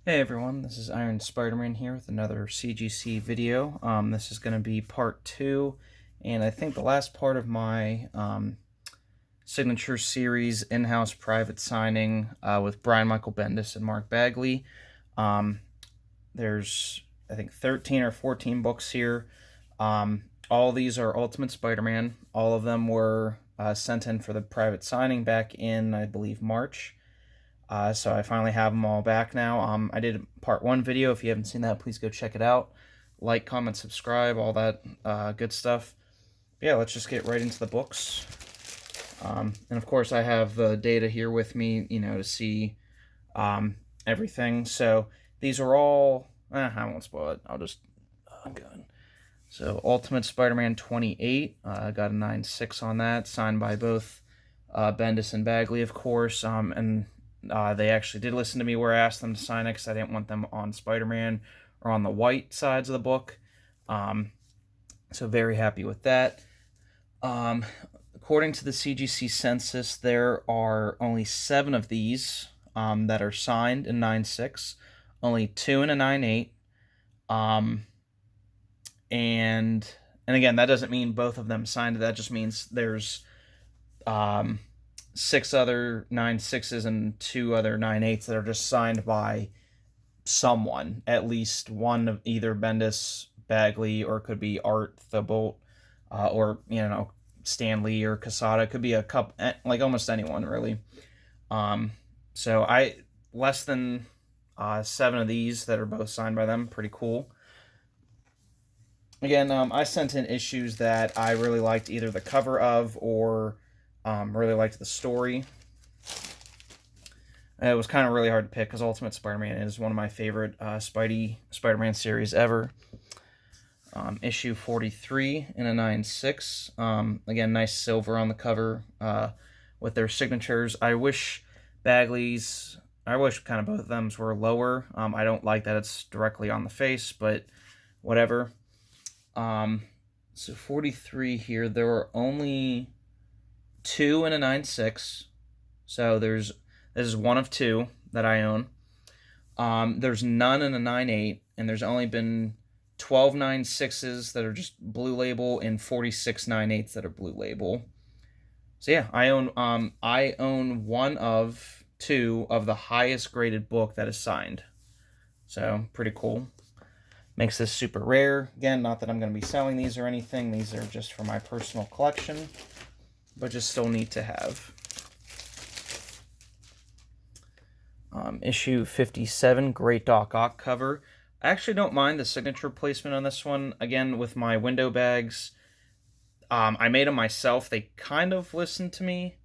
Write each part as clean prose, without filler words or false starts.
Hey everyone, this is Iron Spiderman here with another CGC video. This is going to be part 2, and I think the last part of my signature series in-house private signing with Brian Michael Bendis and Mark Bagley. There's, I think, 13 or 14 books here. All these are Ultimate Spider-Man. All of them were sent in for the private signing back in, I believe, March. So I finally have them all back now. I did part 1 video. If you haven't seen that, please go check it out. Like, comment, subscribe, all that good stuff. But yeah, let's just get right into the books. And of course, I have the data here with me, to see everything. So these are all... I won't spoil it. I'll just... go in. So Ultimate Spider-Man 28. I got a 9.6 on that, signed by both Bendis and Bagley, of course. They actually did listen to me where I asked them to sign it because I didn't want them on Spider-Man or on the white sides of the book. So very happy with that. According to the CGC census, there are only 7 of these that are signed in 9.6, only 2 in a 9.8. And again, that doesn't mean both of them signed. That just means there's 6 other 9.6s and 2 other 9.8s that are just signed by someone, at least one of either Bendis, Bagley, or it could be Art Thibault, or Stan Lee or Quesada. It could be a couple, like almost anyone really. So less than 7 of these that are both signed by them. Pretty cool. Again, I sent in issues that I really liked either the cover of or really liked the story. It was kind of really hard to pick because Ultimate Spider-Man is one of my favorite Spider-Man series ever. Issue 43 in a 9.6. Again, nice silver on the cover with their signatures. I wish kind of both of them were lower. I don't like that it's directly on the face, but whatever. So 43 here, there were only 2 in a 9.6, so this is one of 2 that I own. There's none in a 9.8, and there's only been 12 9.6s that are just blue label and 46 9.8s that are blue label. So yeah, I own one of 2 of the highest graded book that is signed. So pretty cool. Makes this super rare. Again, not that I'm going to be selling these or anything. These are just for my personal collection, but just still neat to have. Issue 57, Great Doc Ock cover. I actually don't mind the signature placement on this one. Again, with my window bags, I made them myself. They kind of listened to me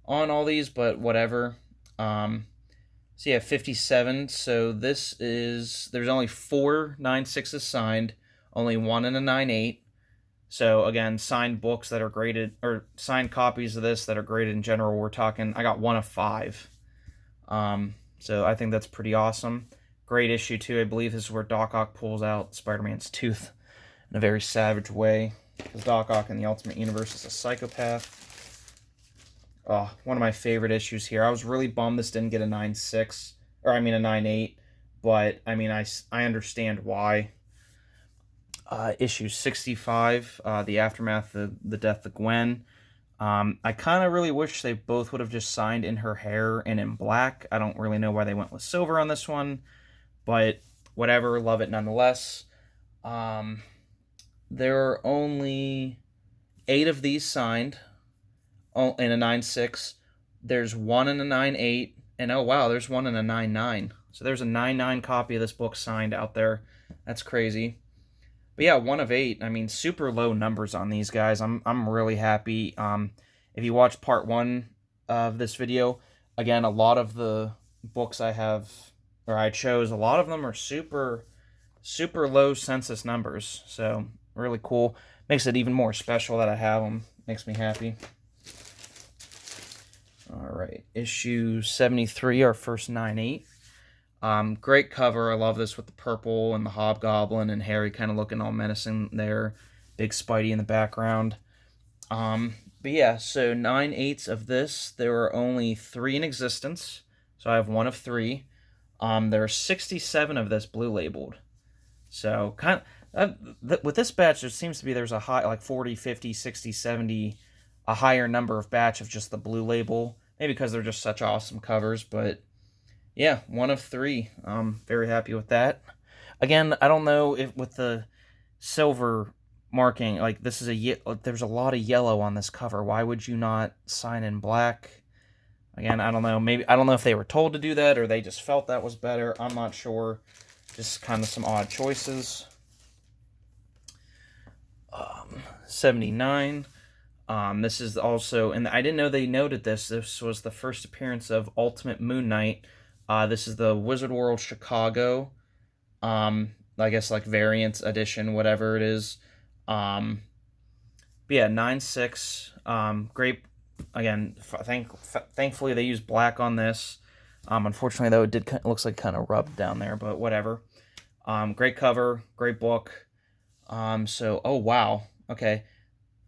on all these, but whatever. So yeah, 57. So there's only 4 9.6s signed, only 1 in a 9.8. So again, signed books that are graded, or signed copies of this that are graded in general, we're talking, I got 1 of 5. So I think that's pretty awesome. Great issue too. I believe this is where Doc Ock pulls out Spider-Man's tooth in a very savage way, because Doc Ock in the Ultimate Universe is a psychopath. Oh, one of my favorite issues here. I was really bummed this didn't get a 9.6, or I mean a 9.8, but I mean, I understand why. Issue 65, the aftermath of the death of Gwen. I kind of really wish they both would have just signed in her hair and in black. I don't really know why they went with silver on this one, but whatever, love it nonetheless. There are only 8 of these signed in a 9.6. There's 1 in a 9.8, and oh wow, there's 1 in a 9.9. So there's a 9.9 copy of this book signed out there. That's crazy. But yeah, 1 of 8. I mean, super low numbers on these guys. I'm really happy. If you watch part 1 of this video, again, a lot of the books I chose, a lot of them are super low census numbers. So really cool. Makes it even more special that I have them. Makes me happy. All right, issue 73, our first 9.8. Great cover. I love this with the purple and the Hobgoblin and Harry kind of looking all menacing there. Big Spidey in the background. But yeah, so 9.8s of this. There are only 3 in existence. So I have 1 of 3. There are 67 of this blue labeled. So with this batch, there seems to be there's a high, like 40, 50, 60, 70, a higher number of batch of just the blue label. Maybe because they're just such awesome covers, but yeah, 1 of 3. I'm very happy with that. Again, I don't know if with the silver marking, like this is there's a lot of yellow on this cover. Why would you not sign in black? Again, I don't know. Maybe I don't know if they were told to do that or they just felt that was better. I'm not sure. Just kind of some odd choices. 79. This is also, and I didn't know they noted this. This was the first appearance of Ultimate Moon Knight. This is the Wizard World Chicago. I guess like variant edition, whatever it is. But yeah, 9.6. Great. Again, thankfully they used black on this. Unfortunately, though, it looks like kind of rubbed down there, but whatever. Great cover, great book. So, oh wow, okay.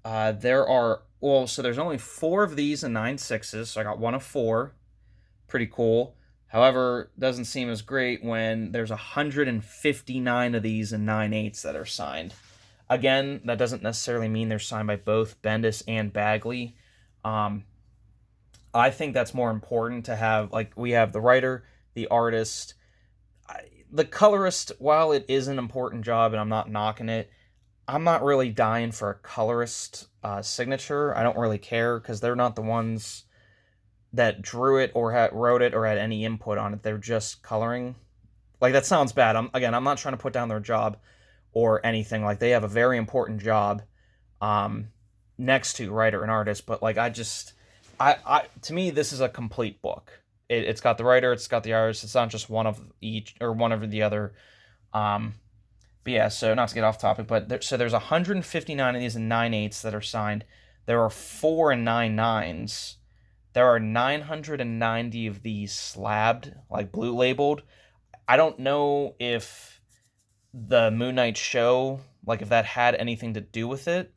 So there's only 4 of these in 9.6s, so I got 1 of 4. Pretty cool. However, doesn't seem as great when there's 159 of these in 9.8s that are signed. Again, that doesn't necessarily mean they're signed by both Bendis and Bagley. I think that's more important to have, like, we have the writer, the artist, the colorist. While it is an important job and I'm not knocking it, I'm not really dying for a colorist signature. I don't really care because they're not the ones that drew it or wrote it or had any input on it. They're just coloring. Like, that sounds bad. I'm not trying to put down their job or anything. Like, they have a very important job next to writer and artist, but like to me, this is a complete book. It's got the writer, it's got the artist. It's not just one of each or one over the other. But yeah, so not to get off topic, but there's 159 of these in 9.8s that are signed. There are 4 in 9.9s. There are 990 of these slabbed, like blue labeled. I don't know if the Moon Knight show, like if that had anything to do with it,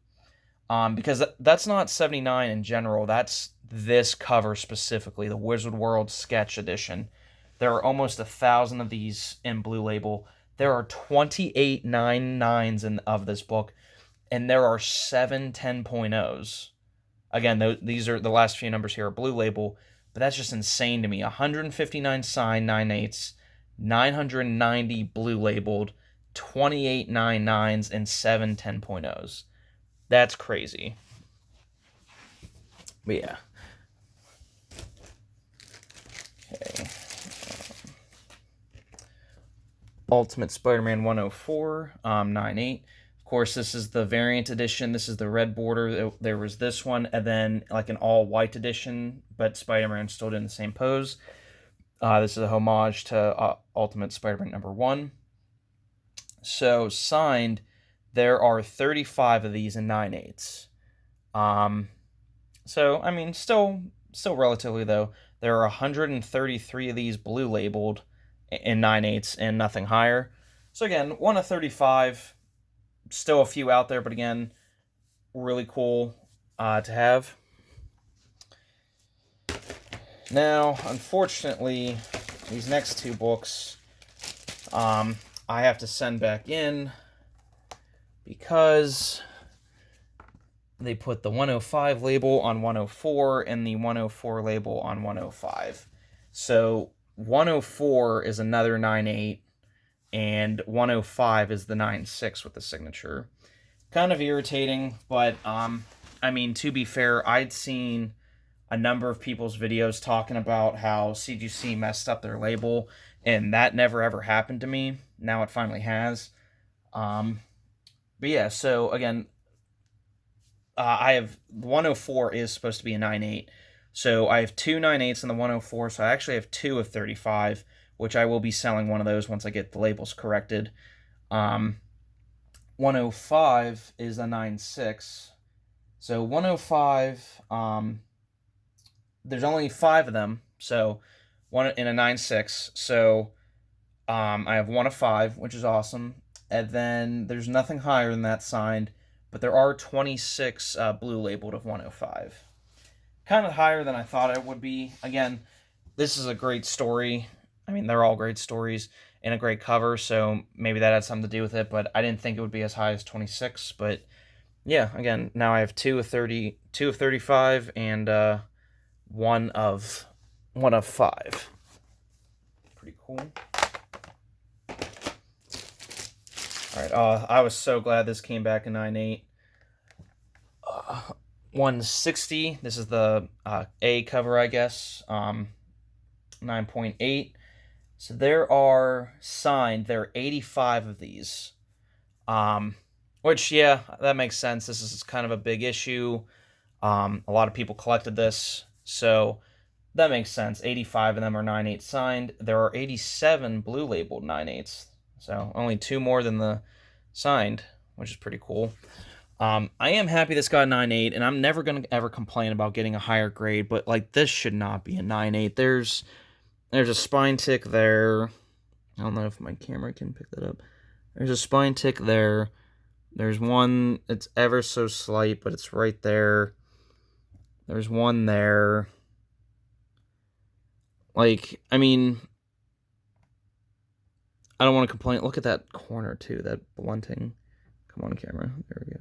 because that's not 79 in general. That's this cover specifically, the Wizard World Sketch Edition. There are almost 1,000 of these in blue label. There are 28 9.9s of this book, and there are 7 10.0s. Again, these are the last few numbers here are blue label, but that's just insane to me. 159 signed 9.8s, 990 blue labeled, 28 9.9s, and 7 10.0s. That's crazy. But yeah. Okay. Ultimate Spider-Man 104, 9.8. Of course, this is the variant edition. This is the red border. There was this one, and then like an all-white edition, but Spider-Man still doing the same pose. This is a homage to Ultimate Spider-Man number 1. So, signed, there are 35 of these in 9.8s. So, I mean, still relatively, though. There are 133 of these blue labeled in 9.8s and nothing higher. So again, 1 of 35. Still a few out there, but again, really cool to have. Now, unfortunately, these next 2 books, I have to send back in because they put the 105 label on 104 and the 104 label on 105. So 104 is another 9.8, and 105 is the 9.6 with the signature. Kind of irritating, but, I mean, to be fair, I'd seen a number of people's videos talking about how CGC messed up their label, and that never ever happened to me. Now it finally has. But yeah, so again, I have 104 is supposed to be a 9.8. So I have 2 9.8s in the 104, so I actually have 2 of 35, which I will be selling one of those once I get the labels corrected. 105 is a 9.6. So 105, there's only 5 of them, so one in a 9.6. So I have 1 of 5, which is awesome. And then there's nothing higher than that signed, but there are 26 blue labeled of 105. Kind of higher than I thought it would be. Again, this is a great story. I mean, they're all great stories and a great cover, so maybe that had something to do with it, but I didn't think it would be as high as 26, but yeah, again, now I have 2 of 30, 2 of 35, and one of 5. Pretty cool. Alright, I was so glad this came back in 9.8. 160, this is the A cover, I guess. 9.8. So there are 85 of these. Which, yeah, that makes sense. This is kind of a big issue. A lot of people collected this, so that makes sense. 85 of them are 9.8 signed. There are 87 blue labeled 9.8s, so only 2 more than the signed, which is pretty cool. I am happy this got 9.8, and I'm never going to ever complain about getting a higher grade, but, like, this should not be a 9.8. There's a spine tick there. I don't know if my camera can pick that up. There's a spine tick there. There's one, it's ever so slight, but it's right there. There's one there. Like, I mean, I don't want to complain. Look at that corner, too, that blunting. Come on, camera. There we go.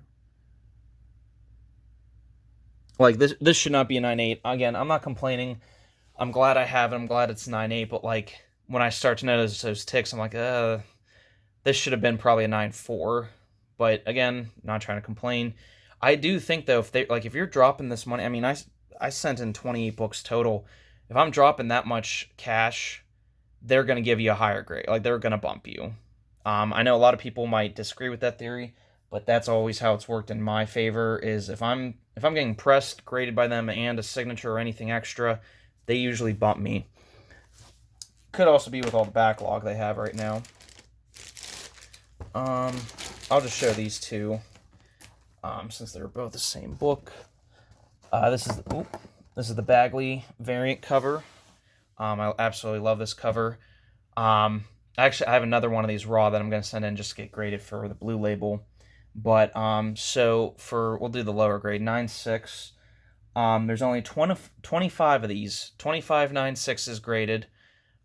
Like, this should not be a 9.8. Again, I'm not complaining. I'm glad I have it. I'm glad it's 9.8, but, like, when I start to notice those ticks, I'm like, this should have been probably a 9.4. But, again, not trying to complain. I do think, though, if you're dropping this money, I mean, I sent in 28 books total. If I'm dropping that much cash, they're going to give you a higher grade. Like, they're going to bump you. I know a lot of people might disagree with that theory, but that's always how it's worked in my favor, is if I'm getting pressed, graded by them, and a signature or anything extra, they usually bump me. Could also be with all the backlog they have right now. I'll just show these two, since they're both the same book. This is the Bagley Variant cover. I absolutely love this cover. Actually, I have another one of these raw that I'm going to send in just to get graded for the blue label. But, so we'll do the lower grade, 9.6. There's only 25 of these, 25 9.6s graded.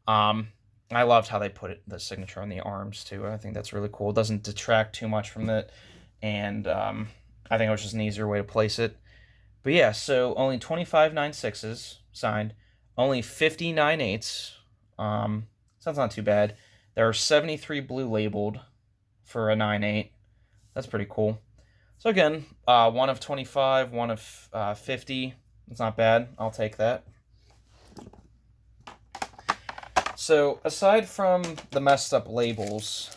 I loved how they put the signature on the arms, too. I think that's really cool. It doesn't detract too much from it, and I think it was just an easier way to place it. But yeah, so only 25 9.6s signed, only 50 9.8s. So that's not too bad. There are 73 blue labeled for a 9.8. That's pretty cool. So again, 1 of 25, 1 of 50. It's not bad. I'll take that. So aside from the messed up labels,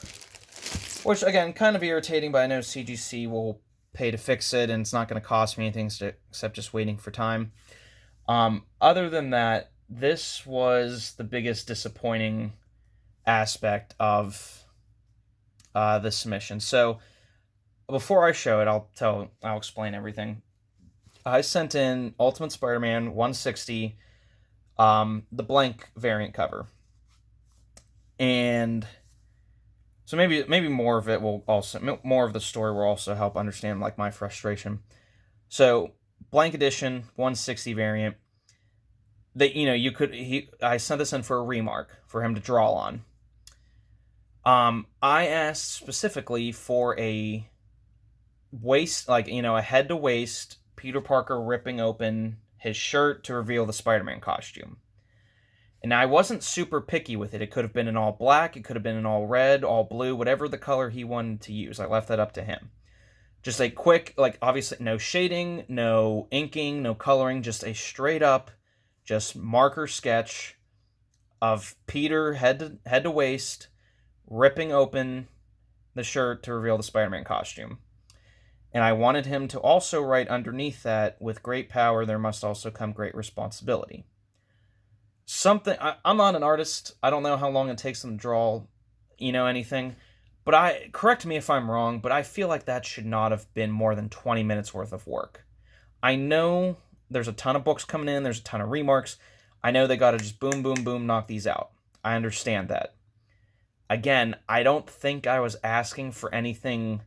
which again, kind of irritating, but I know CGC will pay to fix it, and it's not going to cost me anything except just waiting for time. Other than that, this was the biggest disappointing aspect of the submission. So before I show it, I'll explain everything. I sent in Ultimate Spider-Man 160, the blank variant cover. And so maybe more of the story will also help understand, like, my frustration. So blank edition 160 variant. I sent this in for a remark for him to draw on. I asked specifically for a waist, a head to waist Peter Parker ripping open his shirt to reveal the Spider-Man costume. And I wasn't super picky with it. It could have been in all black, it could have been in all red, all blue, whatever the color he wanted to use. I left that up to him. Just a quick, obviously no shading, no inking, no coloring, just a straight up, just marker sketch of Peter head to waist ripping open the shirt to reveal the Spider-Man costume. And I wanted him to also write underneath that, with great power there must also come great responsibility. I'm not an artist. I don't know how long it takes them to draw, anything. But correct me if I'm wrong, but I feel like that should not have been more than 20 minutes worth of work. I know there's a ton of books coming in. There's a ton of remarks. I know they got to just boom, boom, boom, knock these out. I understand that. Again, I don't think I was asking for anything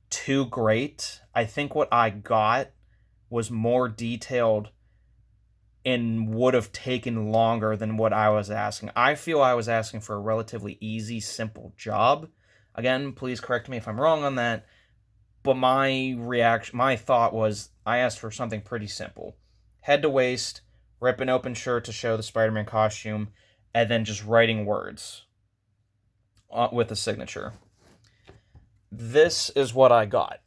too great. I think what I got was more detailed and would have taken longer than what I was asking. I feel I was asking for a relatively easy, simple job. Again, please correct me if I'm wrong on that. But my thought was, I asked for something pretty simple. Head to waist, rip an open shirt to show the Spider-Man costume, and then just writing words with a signature. This is what I got.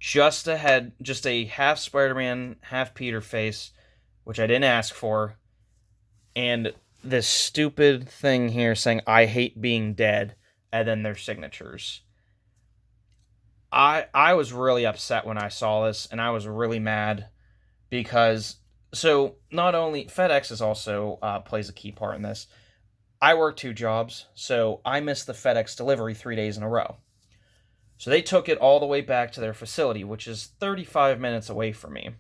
Just a half Spider-Man, half Peter face, which I didn't ask for, and this stupid thing here saying, I hate being dead, and then their signatures. I was really upset when I saw this, and I was really mad, because, so, not only, FedEx is also, plays a key part in this. I work 2 jobs, so I missed the FedEx delivery 3 days in a row. So they took it all the way back to their facility, which is 35 minutes away from me.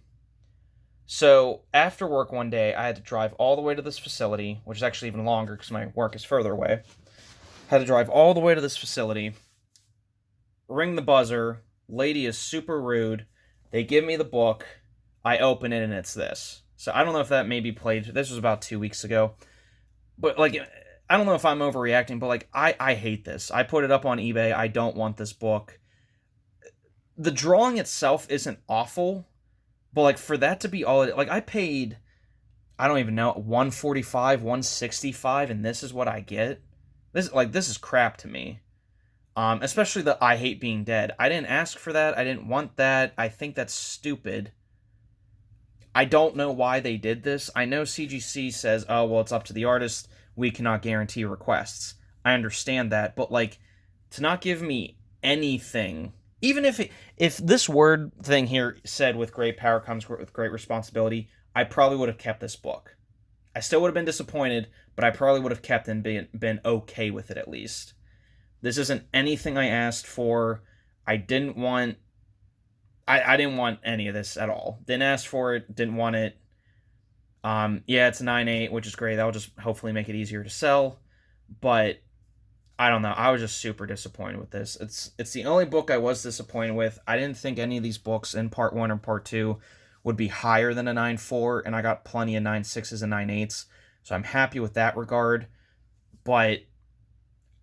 So after work one day, I had to drive all the way to this facility, which is actually even longer because my work is further away. Had to drive all the way to this facility, ring the buzzer, lady is super rude, they give me the book, I open it and it's this. So I don't know if that maybe played, this was about 2 weeks ago, but like, I don't know if I'm overreacting, but like, I hate this. I put it up on eBay. I don't want this book. The drawing itself isn't awful, but like, for that to be all it, like, I paid, I don't even know, $145, $165, and this is what I get. This is crap to me. Especially the I hate being dead. I didn't ask for that. I didn't want that. I think that's stupid. I don't know why they did this. I know CGC says, oh, well, it's up to the artist. We cannot guarantee requests. I understand that, but like, to not give me anything, even if this word thing here said, with great power comes with great responsibility, I probably would have kept this book. I still would have been disappointed, but I probably would have kept and been okay with it at least. This isn't anything I asked for. I didn't want any of this at all. Didn't ask for it, didn't want it. Yeah, it's 9.8, which is great. That'll just hopefully make it easier to sell. But I don't know. I was just super disappointed with this. It's the only book I was disappointed with. I didn't think any of these books in part 1 or part 2 would be higher than a 9.4, and I got plenty of 9.6s and 9.8s. So I'm happy with that regard. But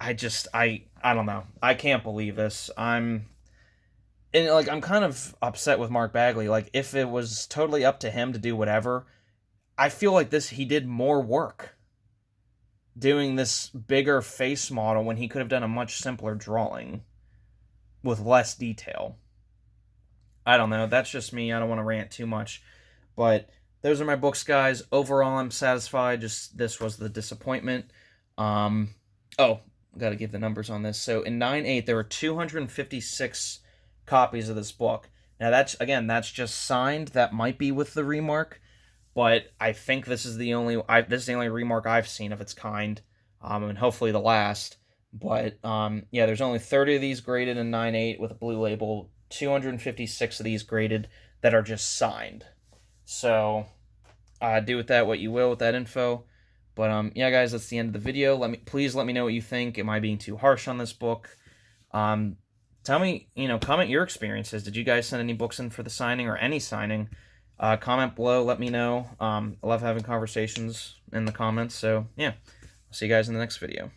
I don't know. I can't believe this. I'm kind of upset with Mark Bagley. Like, if it was totally up to him to do whatever, I feel like he did more work doing this bigger face model when he could have done a much simpler drawing with less detail. I don't know. That's just me. I don't want to rant too much. But those are my books, guys. Overall, I'm satisfied. Just this was the disappointment. Oh, got to give the numbers on this. So in 9.8, there were 256 copies of this book. Now, that's just signed. That might be with the remark. But I think this is the only remark I've seen of its kind, and hopefully the last. But yeah, there's only 30 of these graded in 9.8 with a blue label, 256 of these graded that are just signed. So do with that what you will with that info. But yeah, guys, that's the end of the video. Please let me know what you think. Am I being too harsh on this book? Tell me, comment your experiences. Did you guys send any books in for the signing or any signing? Comment below, let me know. I love having conversations in the comments, so yeah. I'll see you guys in the next video.